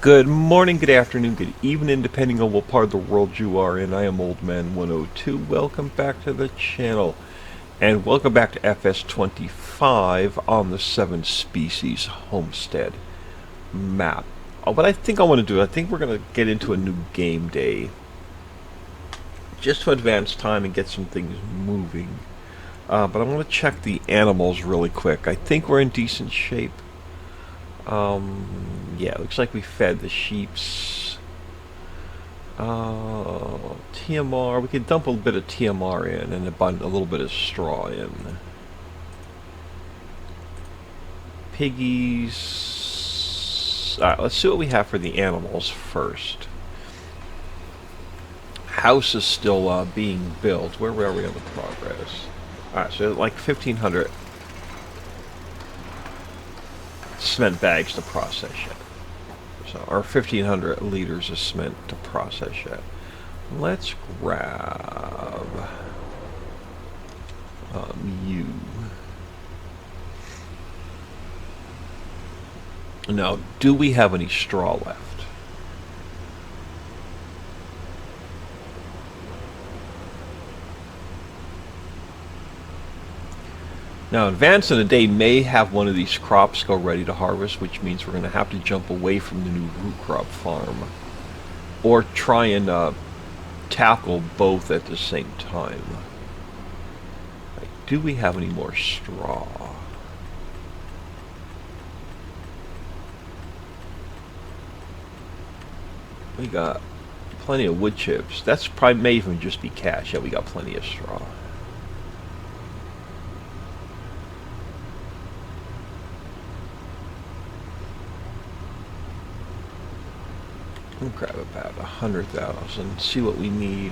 Good morning, good afternoon, good evening, depending on what part of the world you are in. I am Old Man 102. Welcome back to the channel. And welcome back to FS25 on the 7 Species Homestead map. What I think I want to do, I think we're going to get into a new game day. Just to advance time and get some things moving. But I'm going to check the animals really quick. I think we're in decent shape. Yeah, it looks like we fed the sheeps. TMR, we could dump a bit of TMR in and a little bit of straw in. Piggies. Alright, let's see what we have for the animals first. House is still being built. Where are we on the progress? Alright, so like 1,500 cement bags to process yet. So, or 1,500 liters of cement to process yet. Let's grab you. Now, do we have any straw left? Now, Advance in a Day may have one of these crops go ready to harvest, which means we're going to have to jump away from the new root crop farm. Or try and tackle both at the same time. Right, do we have any more straw? We got plenty of wood chips. That's probably may even just be cash. Yeah, we got plenty of straw. We'll grab about 100,000, see what we need.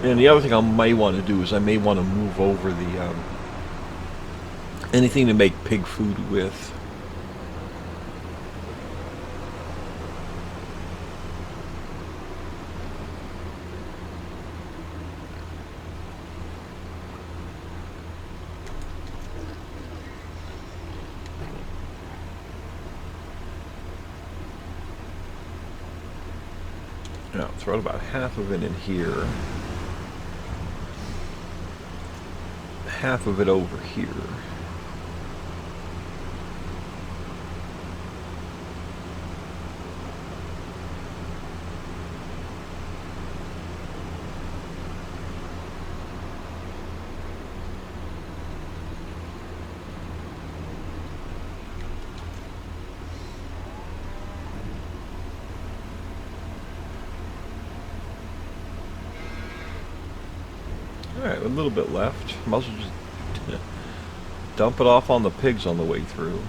And the other thing I may want to do is I may want to move over the anything to make pig food with. Now, throw about half of it in here. Half of it over here. Alright, a little bit left. Might as well just dump it off on the pigs on the way through.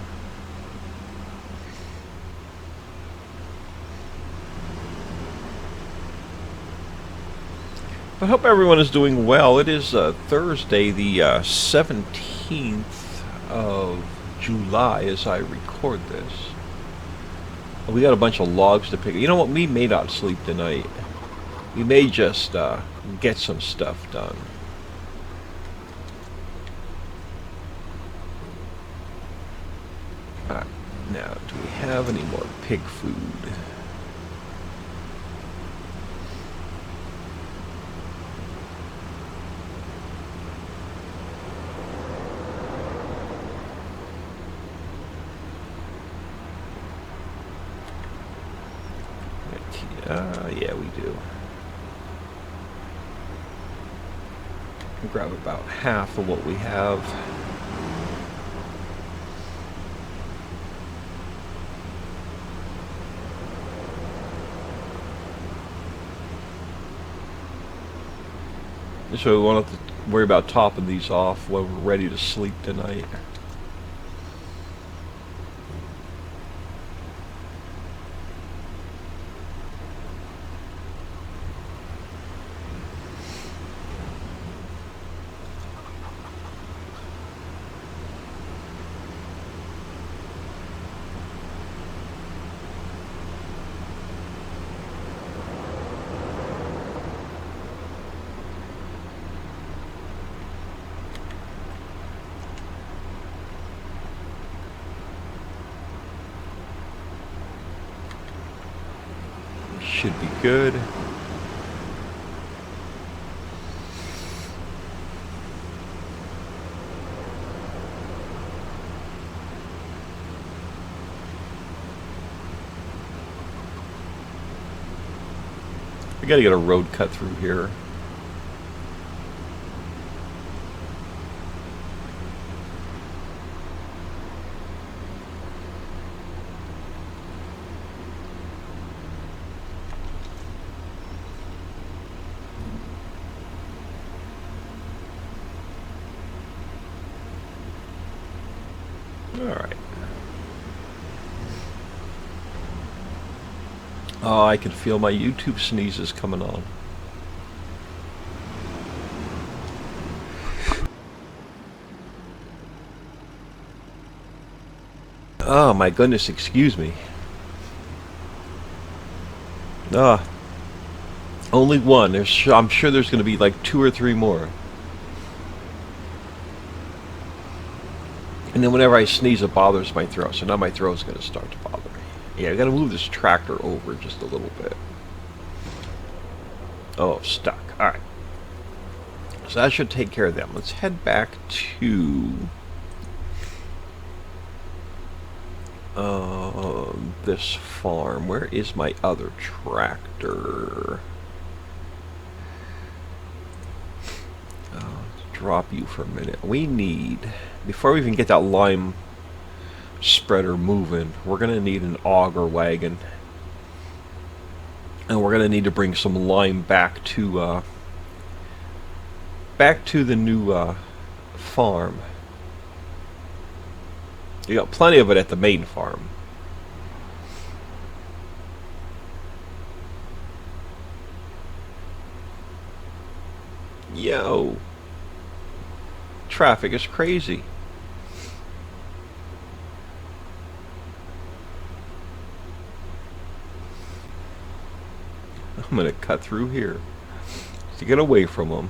I hope everyone is doing well. It is Thursday, the 17th of July as I record this. We got a bunch of logs to pick. You know what? We may not sleep tonight. We may just get some stuff done. Alright, now, do we have any more pig food? Yeah, we do. We'll grab about half of what we have. So we won't have to worry about topping these off when we're ready to sleep tonight. should be good. We gotta get a road cut through here. Alright. Oh, I can feel my YouTube sneezes coming on. Oh my goodness, excuse me. Only one. I'm sure there's going to be like 2 or 3 more. And then whenever I sneeze, it bothers my throat. So now my throat's going to start to bother me. Yeah, I got to move this tractor over just a little bit. Oh, stuck. All right. So that should take care of them. Let's head back to this farm. Where is my other tractor? Drop you for a minute. We need, before we even get that lime spreader moving, we're going to need an auger wagon. And we're going to need to bring some lime back to the new farm. You got plenty of it at the main farm. Yo. Traffic is crazy. I'm going to cut through here to get away from them.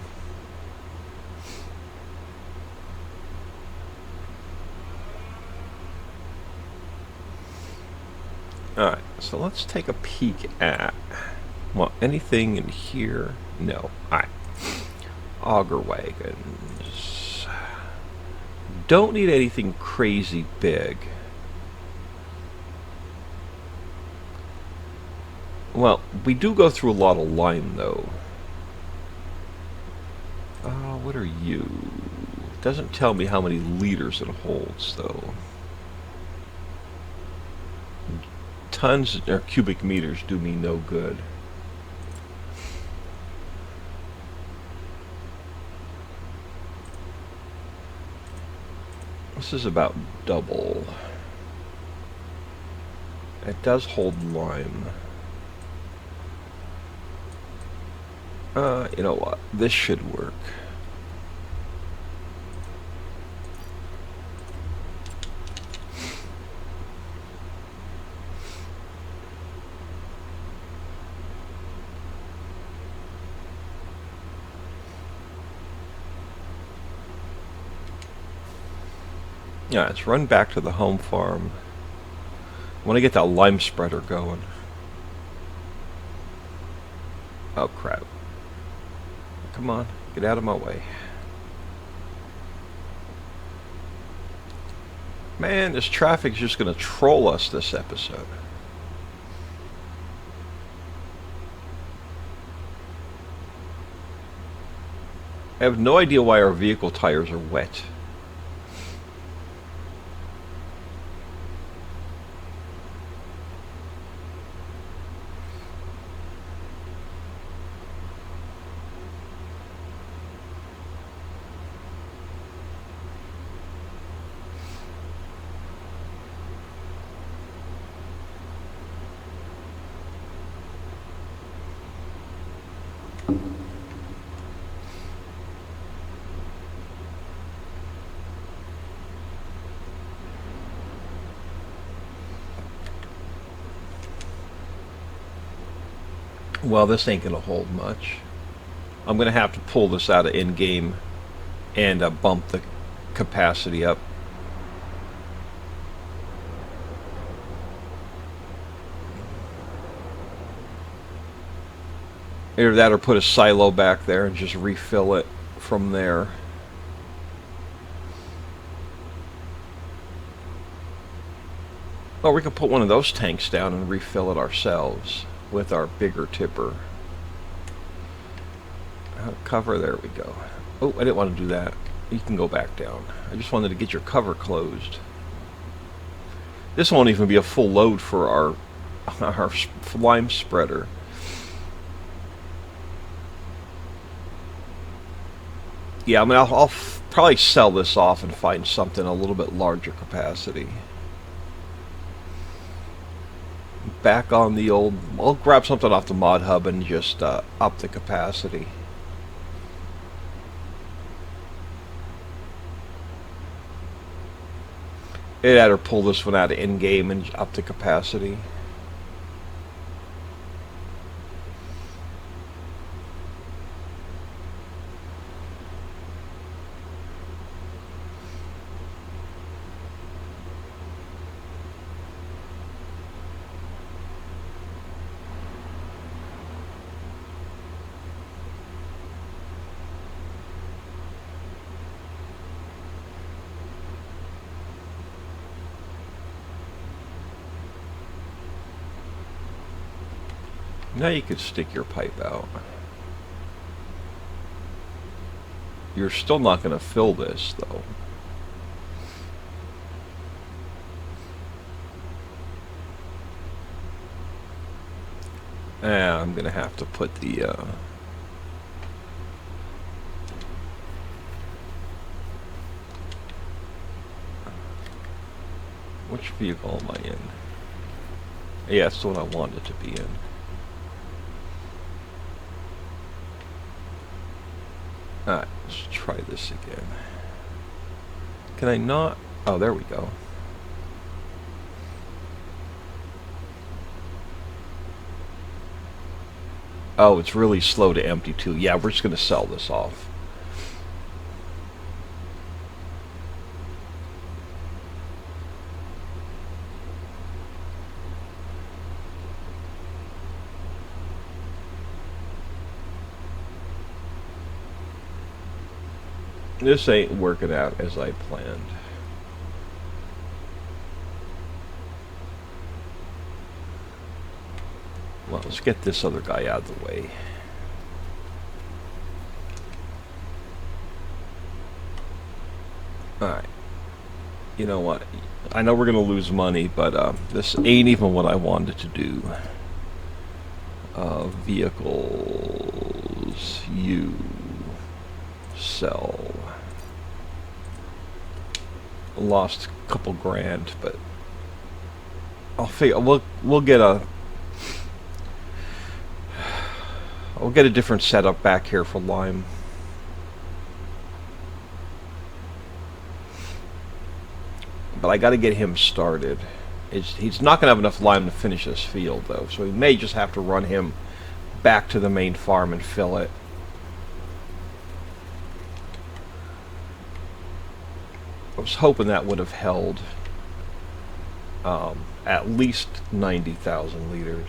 Alright, so let's take a peek at, well, anything in here? No. Alright. Auger wagons. Don't need anything crazy big. Well, we do go through a lot of lime, though. What are you? It doesn't tell me how many liters it holds, though. Tons or cubic meters do me no good. This is about double. It does hold lime. You know what? This should work. Yeah, let's run back to the home farm. I want to get that lime spreader going. Oh, crap. Come on, get out of my way. Man, this traffic's just going to troll us this episode. I have no idea why our vehicle tires are wet. Well, this ain't gonna hold much. I'm gonna have to pull this out of in-game and bump the capacity up. Either that or put a silo back there and just refill it from there. Or we could put one of those tanks down and refill it ourselves with our bigger tipper. Cover, there we go. Oh, I didn't want to do that. You can go back down. I just wanted to get your cover closed. This won't even be a full load for our lime spreader. Yeah, I mean, I'll probably sell this off and find something a little bit larger capacity. Back on the old... I'll grab something off the mod hub and just up the capacity. It had to pull this one out of in-game and up the capacity. Now you could stick your pipe out. You're still not going to fill this, though. I'm going to have to put the... Which vehicle am I in? Yeah, it's the one I wanted to be in. Alright, let's try this again. Can I not? Oh, there we go. Oh, it's really slow to empty too. Yeah, we're just going to sell this off. This ain't working out as I planned. Well, let's get this other guy out of the way. Alright. You know what? I know we're going to lose money, but this ain't even what I wanted to do. Vehicles. You. Sell. Lost a couple grand, but I'll figure. We'll get a different setup back here for lime. But I got to get him started. He's not going to have enough lime to finish this field, though, so we may just have to run him back to the main farm and fill it. I was hoping that would have held at least 90,000 liters.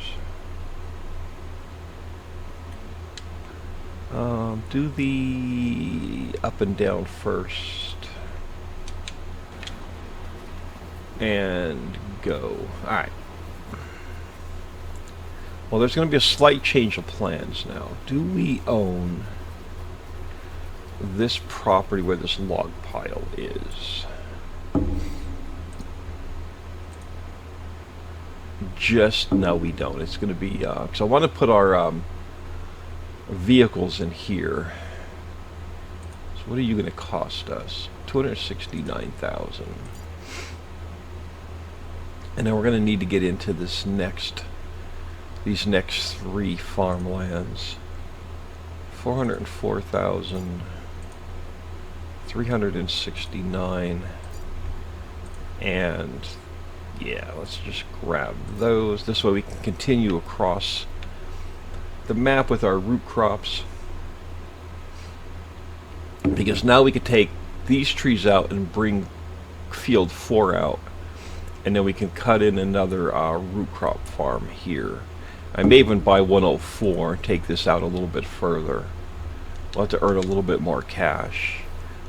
Do the up and down first. And go. Alright. Well, there's going to be a slight change of plans now. Do we own this property where this log pile is? No, we don't. It's going to be because I want to put our vehicles in here. So what are you going to cost us? 269,000. And then we're going to need to get into these next 3 farmlands. 404,000. 369, and yeah, let's just grab those. This way we can continue across the map with our root crops, because now we could take these trees out and bring field 4 out, and then we can cut in another root crop farm here, I may even buy 104 and take this out a little bit further. We'll have to earn a little bit more cash.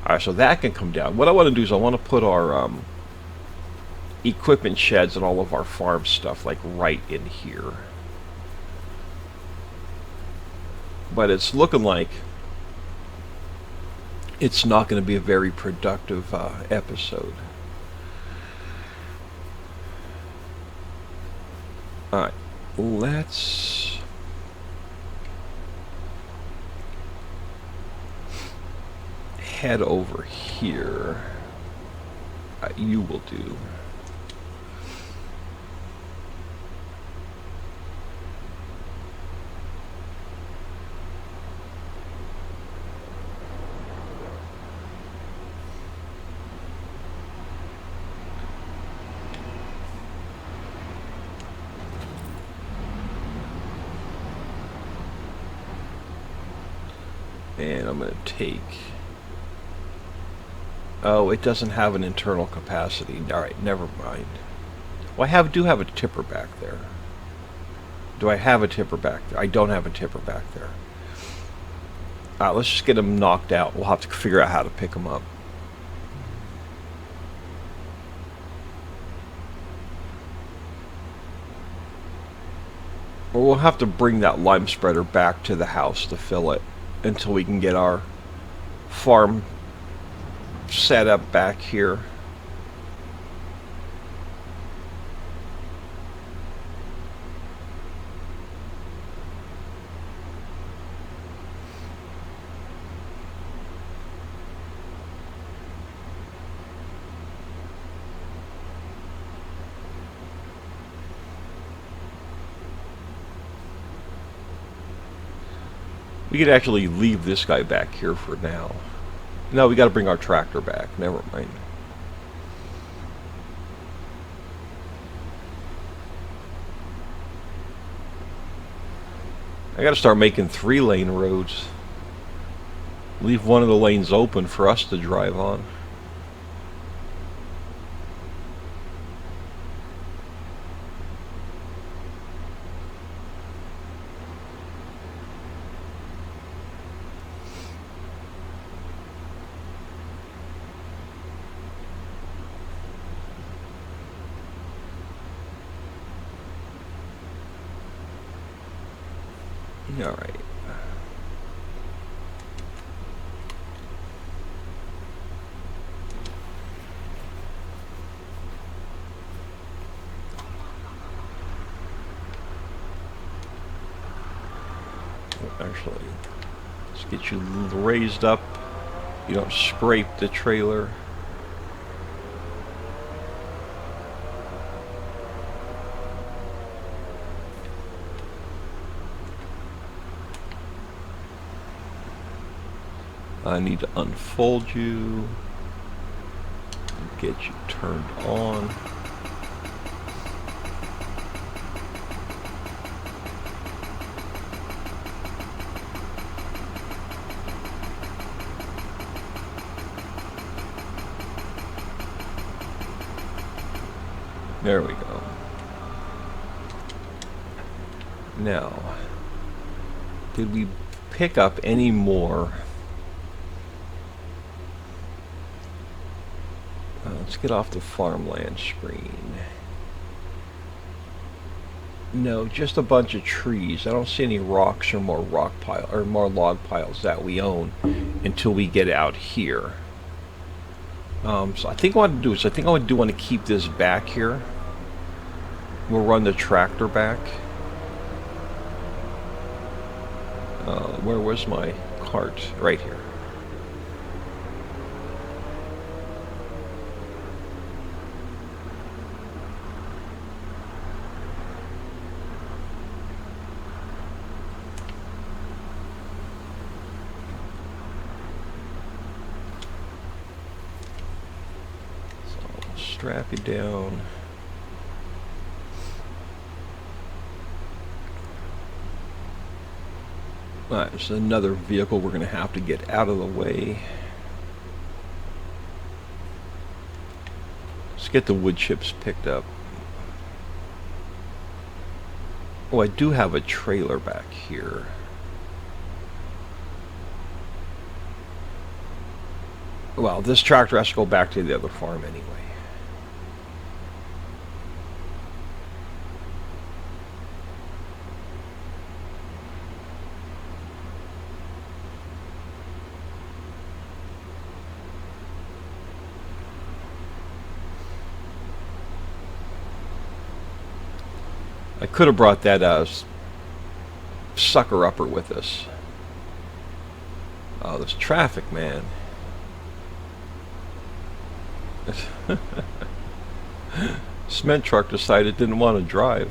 Alright, so that can come down. What I want to do is I want to put our equipment sheds and all of our farm stuff like right in here. But it's looking like it's not going to be a very productive episode. Alright, let's head over here. You will do. And I'm going to take... Oh, it doesn't have an internal capacity. Alright, never mind. Well, I do have a tipper back there. Do I have a tipper back there? I don't have a tipper back there. Alright, let's just get them knocked out. We'll have to figure out how to pick them up. Or we'll have to bring that lime spreader back to the house to fill it until we can get our farm set up back here. We could actually leave this guy back here for now. No, we got to bring our tractor back. Never mind. I got to start making 3-lane roads. Leave one of the lanes open for us to drive on. All right. Actually, let's get you raised up. You don't scrape the trailer. I need to unfold you and get you turned on. There we go. Now, did we pick up any more? Let's get off the farmland screen. No, just a bunch of trees. I don't see any rocks or more rock pile or more log piles that we own until we get out here. So I think what I want to do is I do want to keep this back here. We'll run the tractor back. Where was my cart? Right here. Strap you down. Alright, there's another vehicle we're going to have to get out of the way. Let's get the wood chips picked up. Oh, I do have a trailer back here. Well, this tractor has to go back to the other farm anyway. I could have brought that sucker-upper with us. Oh, this traffic, man. Cement truck decided it didn't want to drive.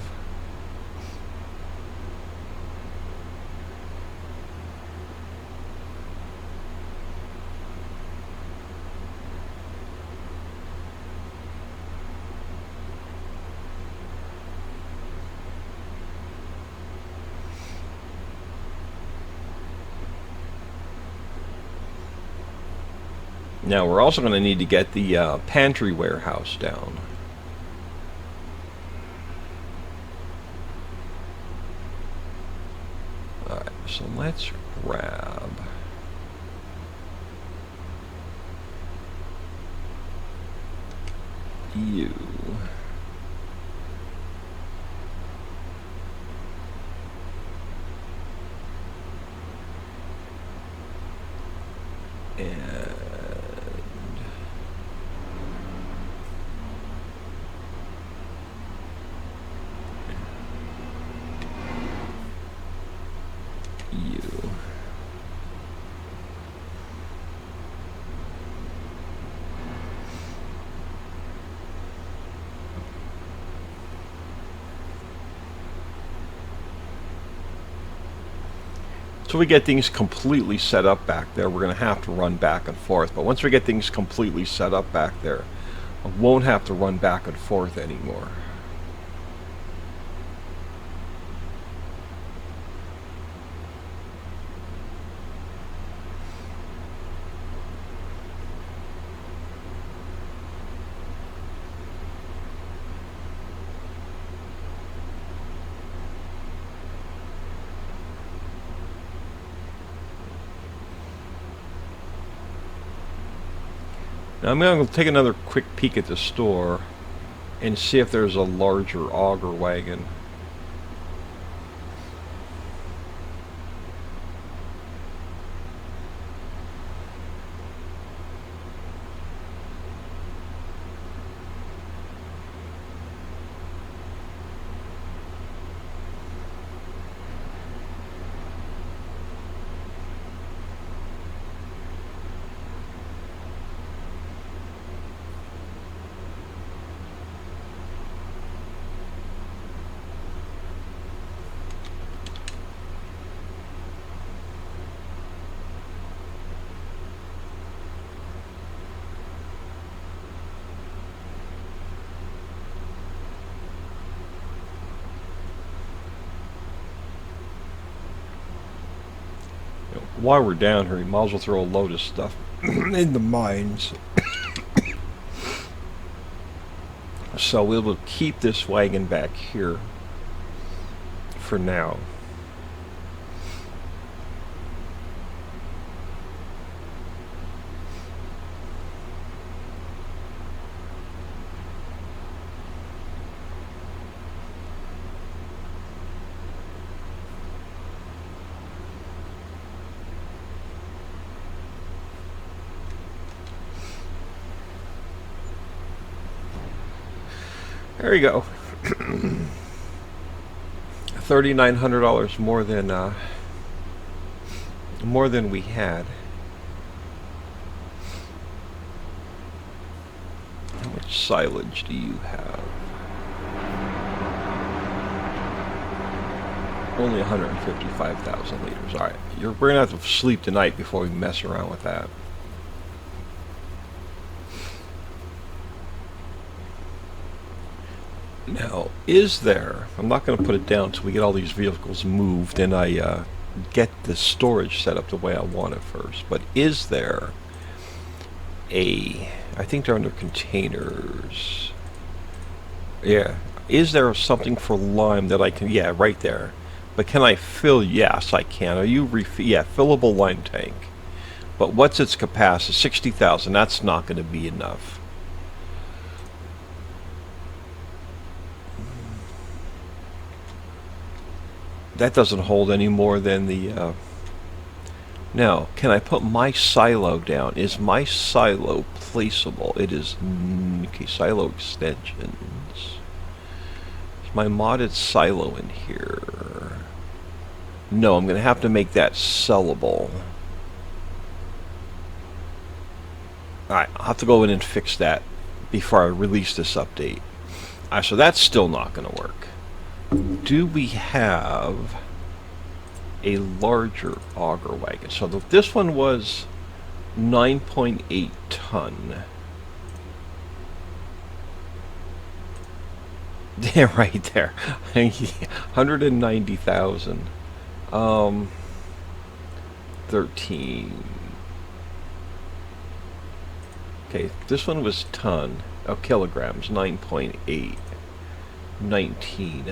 Now we're also going to need to get the pantry warehouse down. Alright, so let's grab you. And you. So we get things completely set up back there. We're going to have to run back and forth. But once we get things completely set up back there, I won't have to run back and forth anymore. Now I'm going to take another quick peek at the store and see if there's a larger auger wagon. While we're down here, you might as well throw a load of stuff in the mines. So we will keep this wagon back here for now. There you go. $3,900 more than we had. How much silage do you have? Only 155,000 liters. All right, we're gonna have to sleep tonight before we mess around with that. Now, is there, I'm not going to put it down until we get all these vehicles moved and I get the storage set up the way I want it first, but is there I think they're under containers. Yeah, Is there something for lime that I can... Yeah, right there. But can I fill? Yes, I can. Are you yeah, fillable lime tank. But what's its capacity? 60,000. That's not going to be enough. That doesn't hold any more than the... Now, can I put my silo down? Is my silo placeable? It is... Okay, silo extensions. Is my modded silo in here? No, I'm going to have to make that sellable. Alright, I'll have to go in and fix that before I release this update. Alright, so that's still not going to work. Do we have a larger auger wagon? So this one was 9.8 ton. Yeah, right there. 190,000. 13. Okay, this one was ton. Oh, kilograms. 9.8. 19.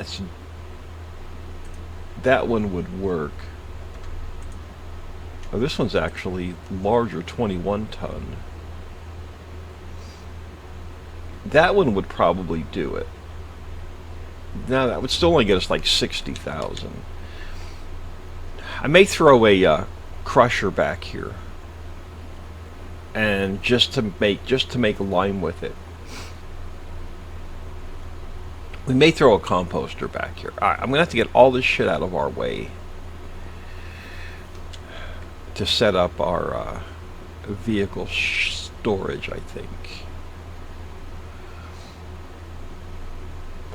That one would work. Oh, this one's actually larger, 21 ton. That one would probably do it. Now that would still only get us like 60,000. I may throw a crusher back here, and just to make lime with it. We may throw a composter back here. Alright, I'm going to have to get all this shit out of our way to set up our vehicle storage, I think.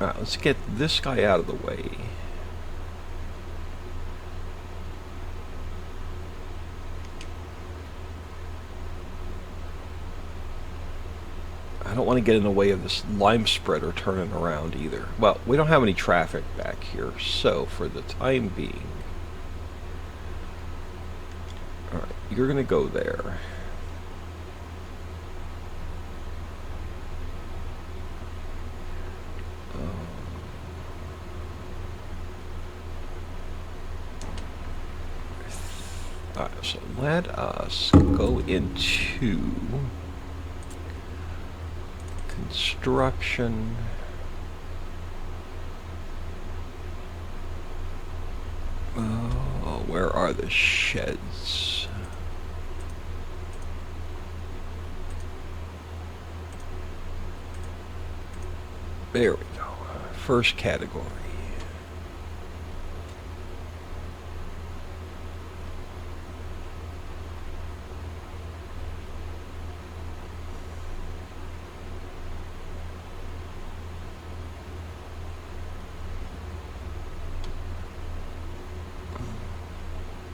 Alright, let's get this guy out of the way. I don't want to get in the way of this lime spreader turning around either. Well, we don't have any traffic back here, so for the time being... Alright, you're going to go there. Alright, so let us go into... construction. Oh, where are the sheds? There we go. First category.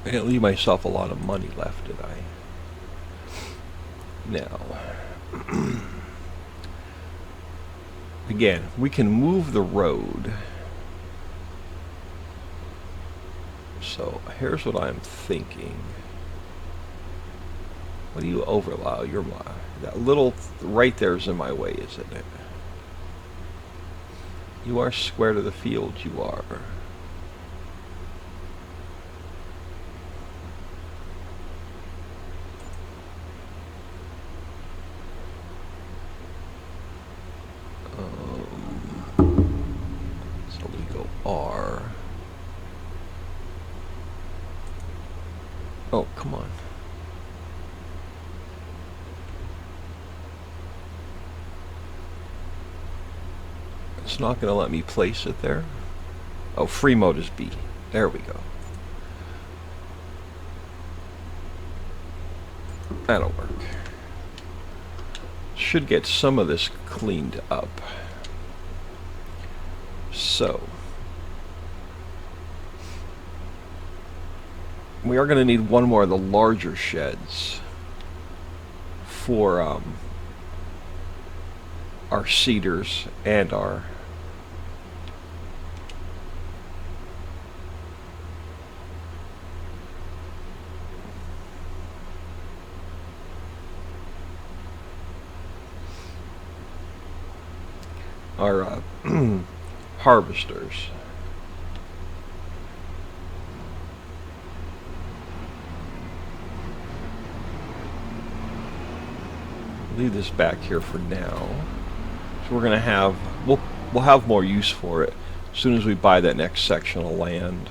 I didn't leave myself a lot of money left, did I? Now, again, we can move the road. So here's what I'm thinking. What do you overallow? That little right there's in my way, isn't it? You are square to the field, you are. So we go R. Oh, come on. It's not going to let me place it there. Oh, free mode is B. There we go. That'll work. Should get some of this cleaned up. So, we are going to need one more of the larger sheds for our cedars and our harvesters. Leave this back here for now. So we're gonna have we'll have more use for it as soon as we buy that next section of land.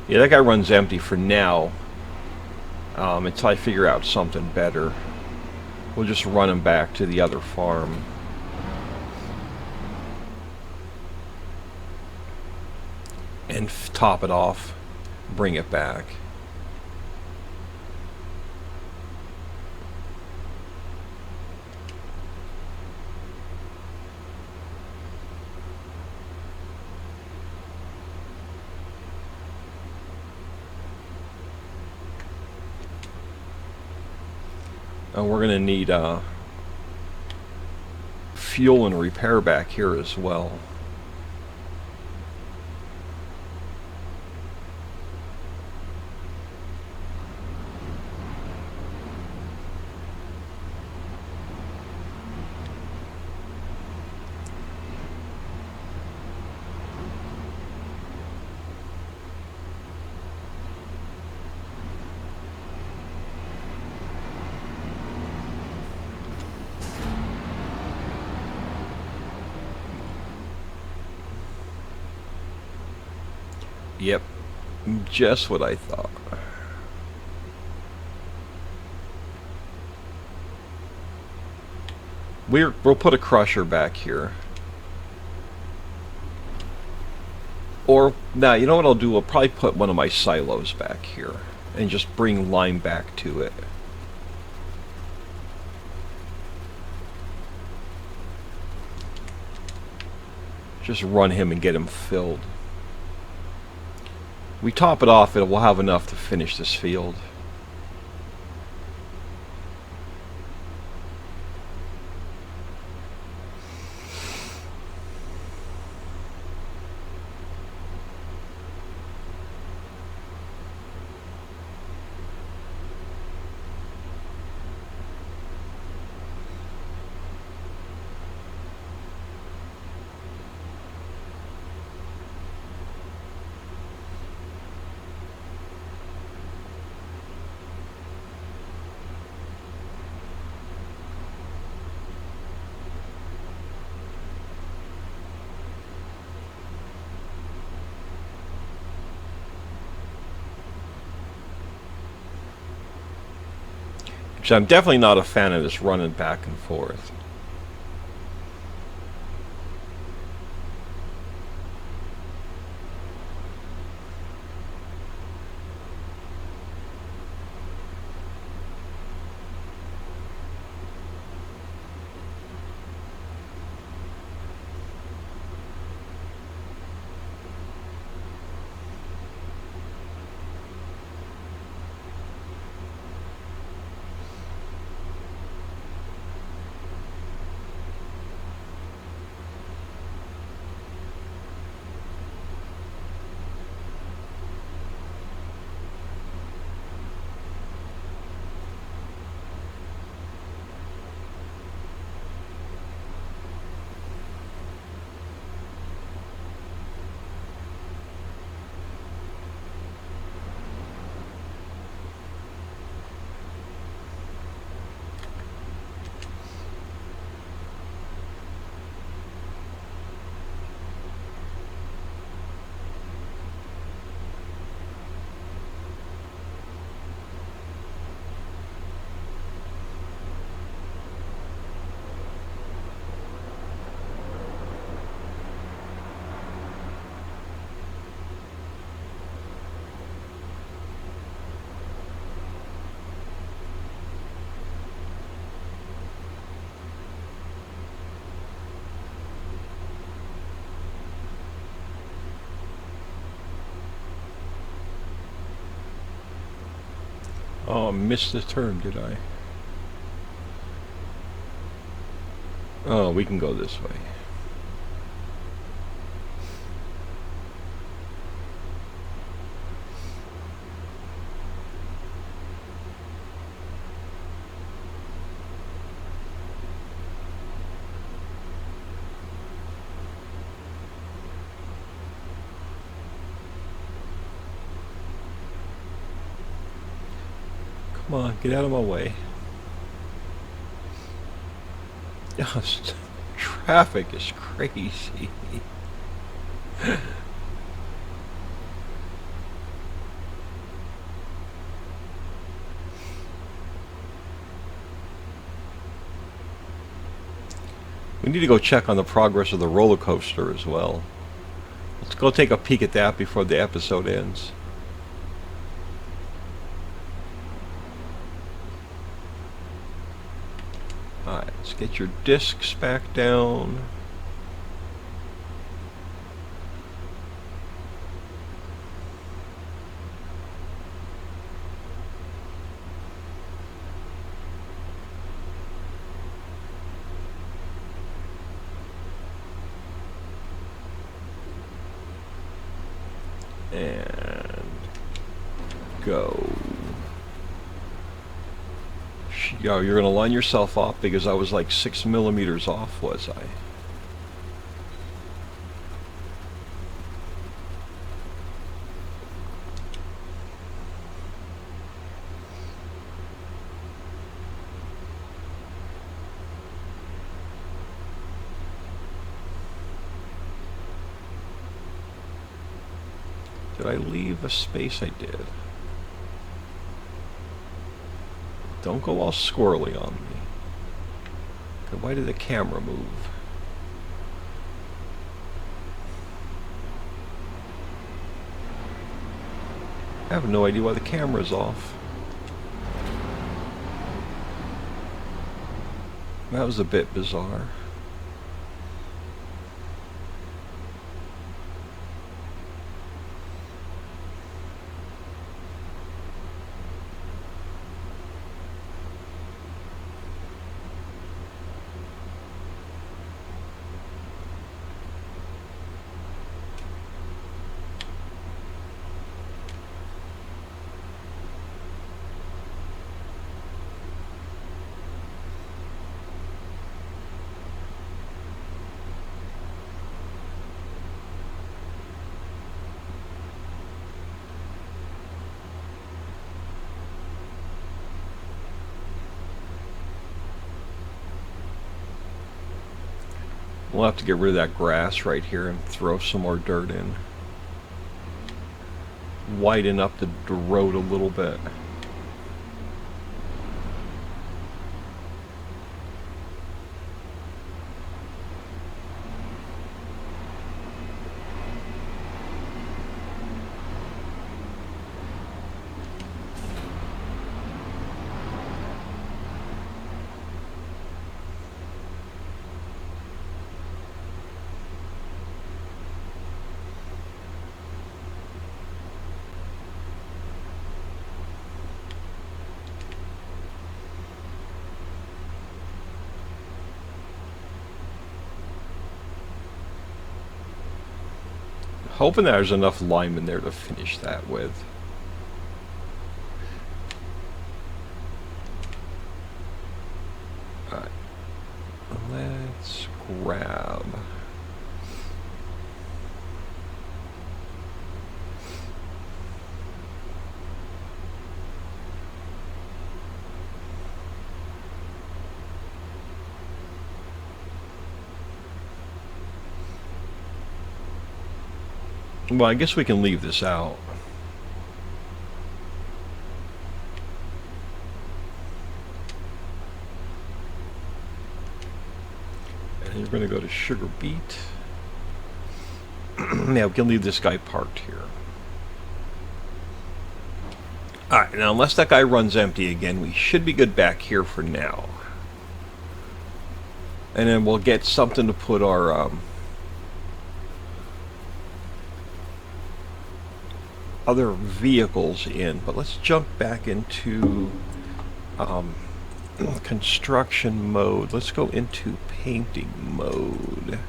Yeah, that guy runs empty for now. Until I figure out something better. We'll just run him back to the other farm. And top it off. Bring it back. And we're going to need fuel and repair back here as well. Yep, just what I thought. We'll put a crusher back here. Or, nah, you know what I'll do? I'll probably put one of my silos back here and just bring lime back to it. Just run him and get him filled. We top it off and we'll have enough to finish this field. So I'm definitely not a fan of this running back and forth. Oh, I missed the turn, did I? Oh, we can go this way. Come on, get out of my way. Yes, traffic is crazy. We need to go check on the progress of the roller coaster as well. Let's go take a peek at that before the episode ends. Alright, let's get your discs back down. And go. Yo, you're gonna line yourself up because I was like 6 millimeters off, was I? Did I leave a space? I did. Don't go all squirrely on me. Why did the camera move? I have no idea why the camera's off. That was a bit bizarre. We'll have to get rid of that grass right here and throw some more dirt in. Widen up the road a little bit. Hoping there's enough lime in there to finish that with. Alright. Let's grab... Well, I guess we can leave this out. And you're going to go to sugar beet. Yeah, we can leave this guy parked here. Alright, now unless that guy runs empty again, we should be good back here for now. And then we'll get something to put our... other vehicles in, but let's jump back into construction mode. Let's go into painting mode.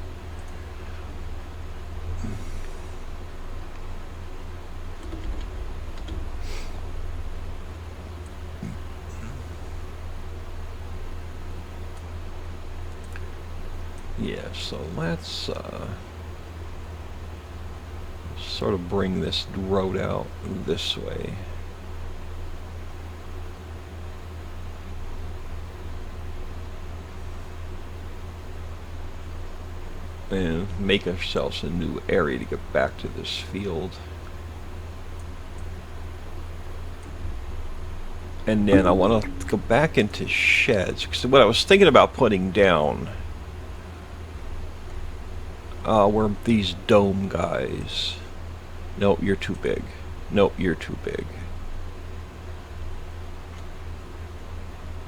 Yeah, so let's sort of bring this road out this way. And make ourselves a new area to get back to this field. And then I want to go back into sheds, because what I was thinking about putting down were these dome guys. No, you're too big. No, you're too big.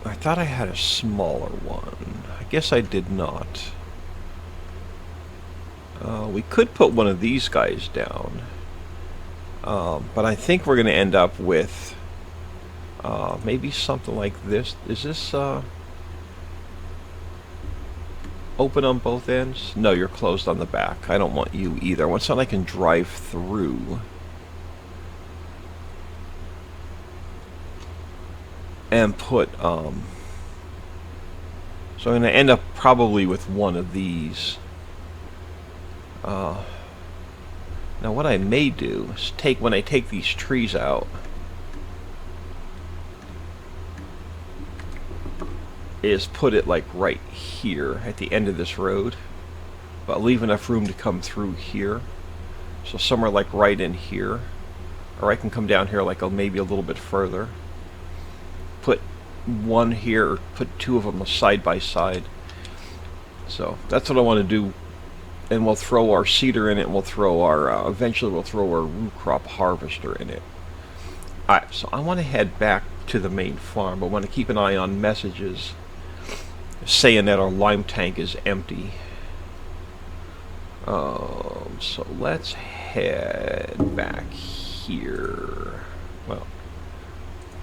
I thought I had a smaller one. I guess I did not. We could put one of these guys down. But I think we're going to end up with maybe something like this. Is this open on both ends? No, you're closed on the back. I don't want you either. I want something I can drive through. And put, so I'm going to end up probably with one of these. Now what I may do is when I take these trees out, is put it like right here at the end of this road, but leave enough room to come through here. So somewhere like right in here, or I can come down here like maybe a little bit further. Put one here, or put two of them side by side. So that's what I want to do. And we'll throw our seeder in it, and we'll throw our, eventually we'll throw our root crop harvester in it. Alright, so I want to head back to the main farm, but I want to keep an eye on messages saying that our lime tank is empty. So let's head back here. Well,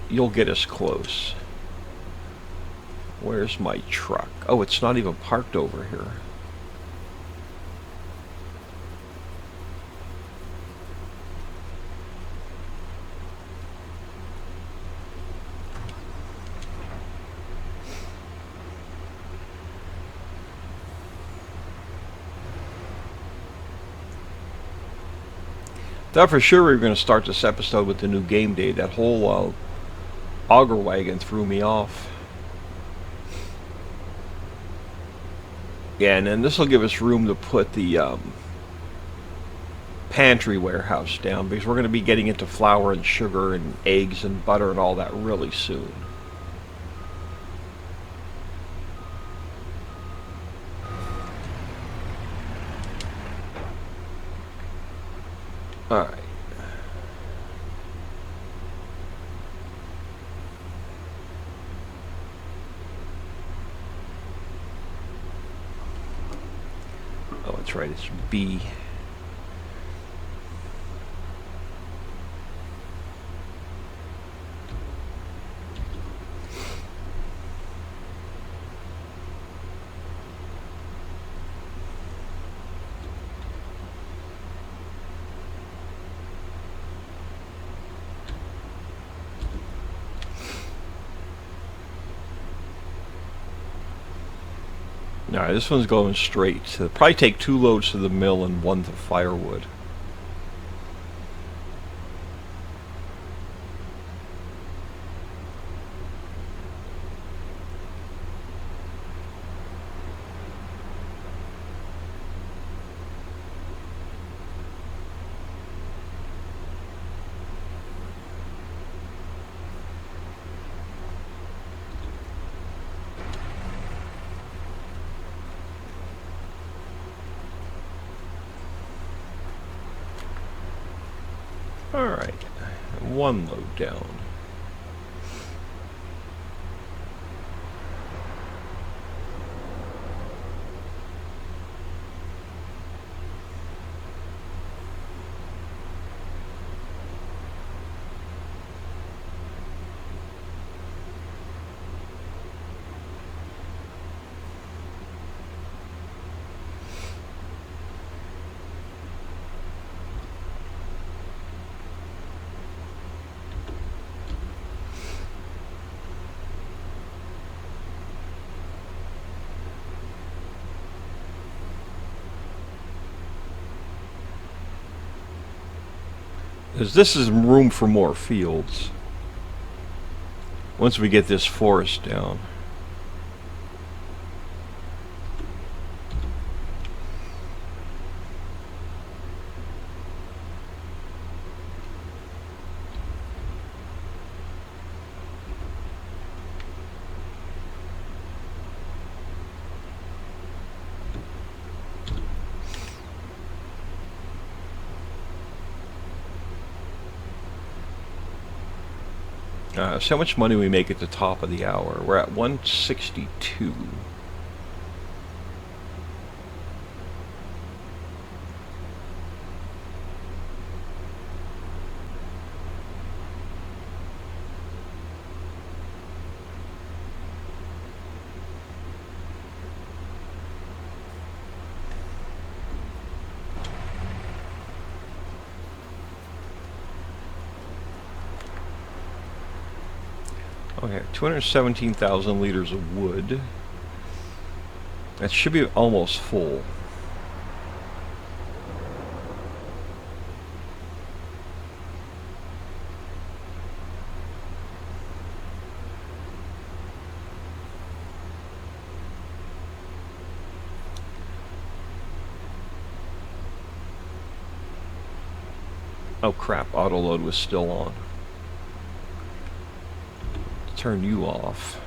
you'll get us close. Where's my truck? Oh, it's not even parked over here. Thought for sure we were going to start this episode with the new game day. That whole auger wagon threw me off. Yeah, and then this will give us room to put the pantry warehouse down, because we're going to be getting into flour and sugar and eggs and butter and all that really soon. Alright. Oh, that's right, it's B. Alright, this one's going straight. So it'll probably take 2 loads to the mill and 1 to firewood. Alright, 1 load down. Because this is room for more fields. Once we get this forest down. So how much money we make at the top of the hour? We're at 162. Okay, 217,000 liters of wood. That should be almost full. Oh crap, autoload was still on. Turn you off.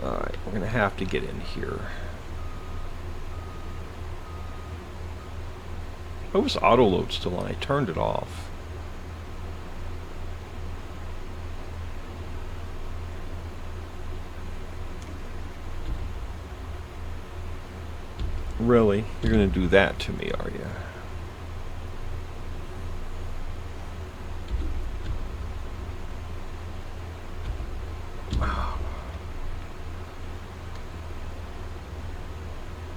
Alright, we're gonna have to get in here. What was autoload still on? I turned it off. Really? You're gonna do that to me, are you?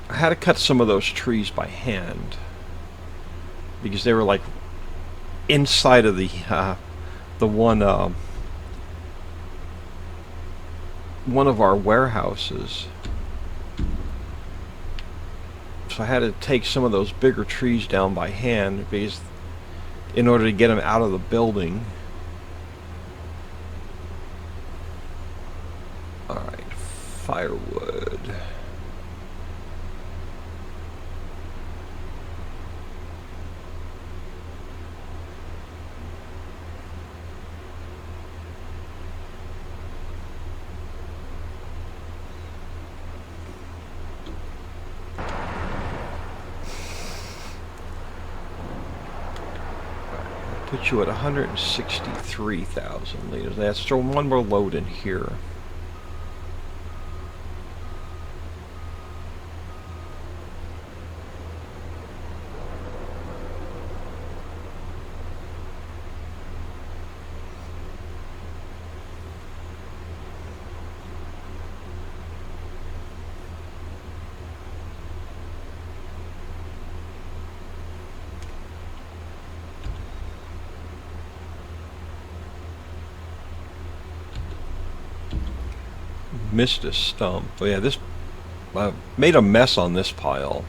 I had to cut some of those trees by hand because they were like inside of the one of our warehouses. So I had to take some of those bigger trees down by hand because in order to get them out of the building. All right, firewood. Put you at 163,000 liters. Let's throw one more load in here. Missed a stump. But yeah, this made a mess on this pile.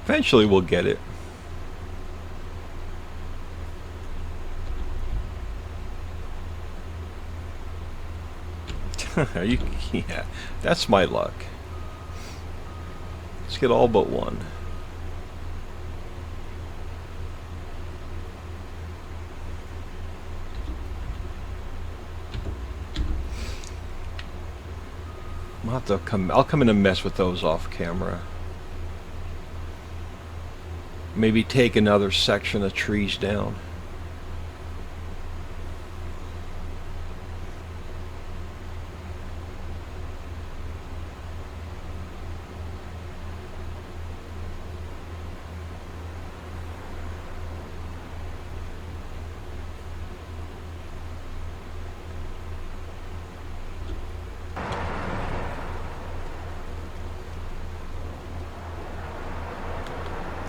Eventually we'll get it. Yeah, that's my luck. Let's get all but one. I'll come in and mess with those off camera. Maybe take another section of trees down.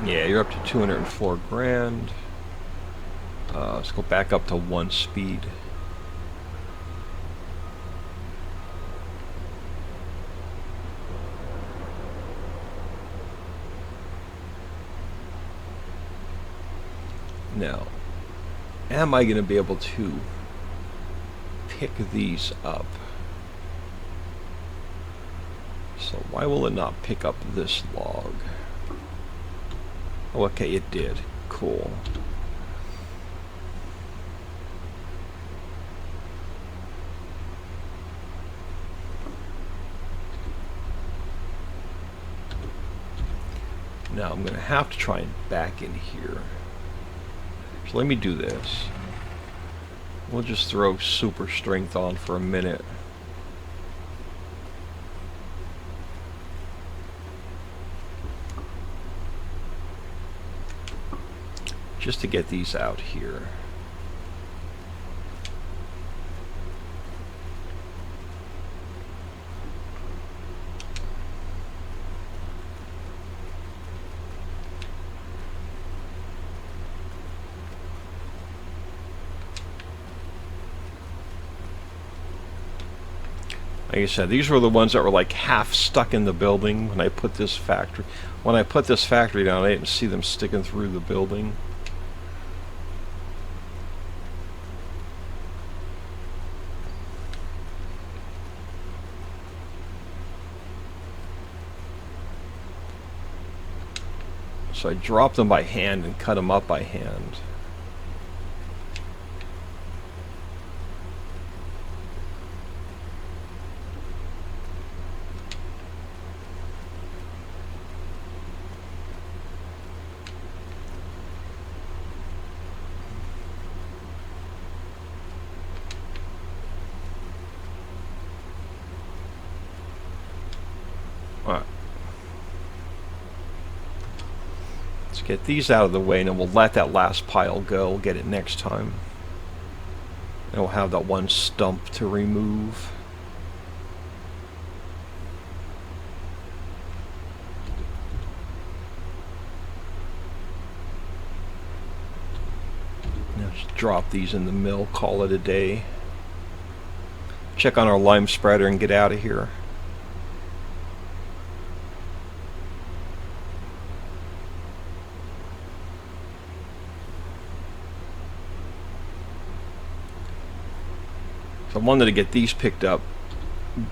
Yeah, you're up to 204 grand. Let's go back up to 1 speed. Now, am I going to be able to pick these up? So why will it not pick up this log? Oh, okay, it did. Cool. Now I'm going to have to try and back in here. So let me do this. We'll just throw super strength on for a minute. Just to get these out here. Like I said, these were the ones that were like half stuck in the building when I put this factory. When I put this factory down, I didn't see them sticking through the building. So I dropped them by hand and cut them up by hand. All right. Let's get these out of the way, and then we'll let that last pile go. We'll get it next time. And we'll have that one stump to remove. Now just drop these in the mill, call it a day. Check on our lime spreader and get out of here. I wanted to get these picked up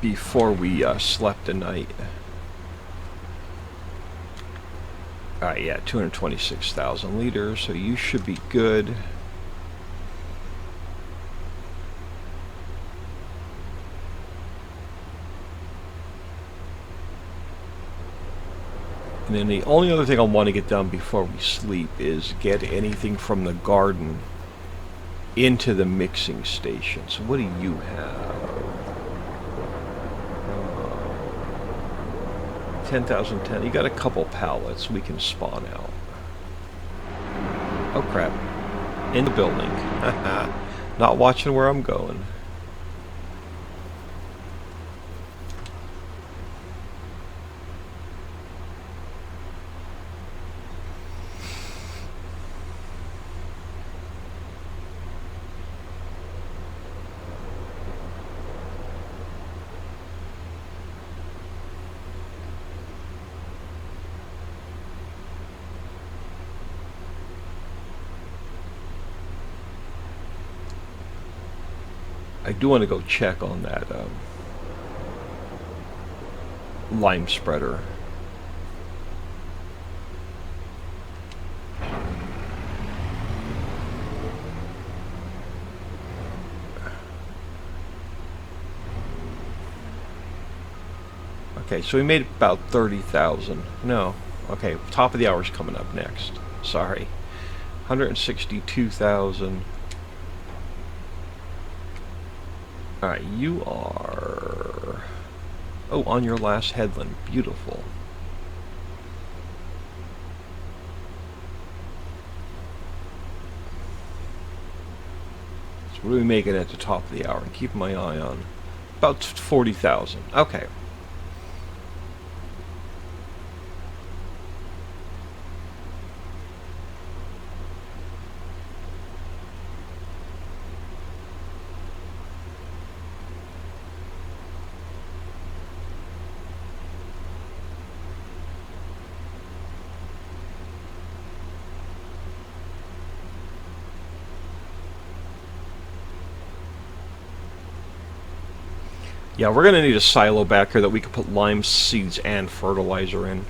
before we slept tonight. Alright, yeah, 226,000 liters, so you should be good. And then the only other thing I want to get done before we sleep is get anything from the garden into the mixing station. So what do you have? 10,010. You got a couple pallets we can spawn out. Oh crap. In the building. Not watching where I'm going. I do want to go check on that lime spreader. Okay, so we made about 30,000. No. Okay, top of the hour's coming up next. Sorry. 162,000. Alright, you are... Oh, on your last headland. Beautiful. So what are we making at the top of the hour? And keep my eye on. About 40,000. Okay. Yeah, we're going to need a silo back here that we can put lime seeds and fertilizer in.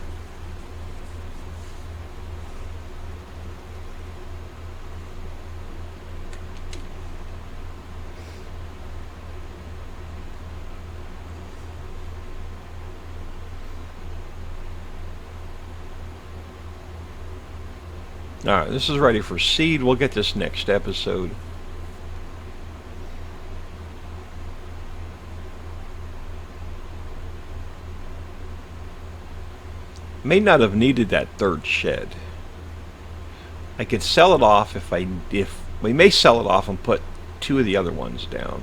Alright, this is ready for seed. We'll get this next episode. May not have needed that third shed. I could sell it off if we may sell it off and put 2 of the other ones down.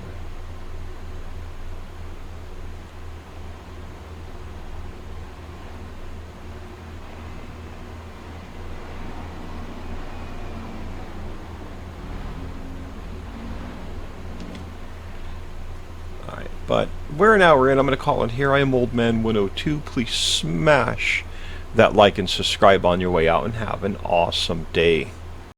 Alright, but we're an hour in. I'm going to call it here. I am Old Man 102. Please smash that like and subscribe on your way out and have an awesome day.